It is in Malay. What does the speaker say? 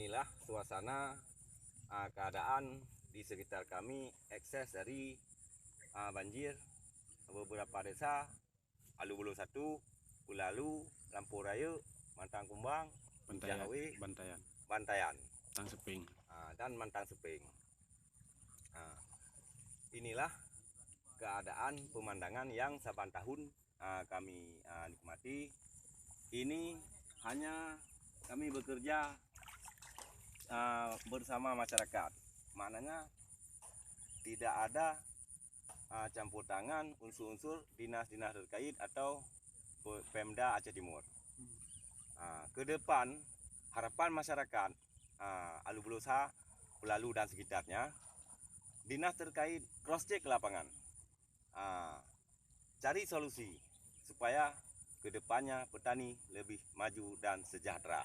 inilah suasana keadaan di sekitar kami ekses dari banjir beberapa desa Alu Bulu 1, Kulalu, Lampu Raya, Mantang Kumbang, Bantayan, Mantang Seping, dan Mantang Seping. Inilah keadaan pemandangan yang saban tahun kami nikmati. Ini hanya kami bekerja bersama masyarakat, maknanya tidak ada campur tangan unsur-unsur dinas-dinas terkait atau Pemda Aceh Timur. Ke depan harapan masyarakat Alu Bulu Sa, Kulalu dan sekitarnya, dinas terkait cross check ke lapangan, cari solusi supaya ke depannya petani lebih maju dan sejahtera.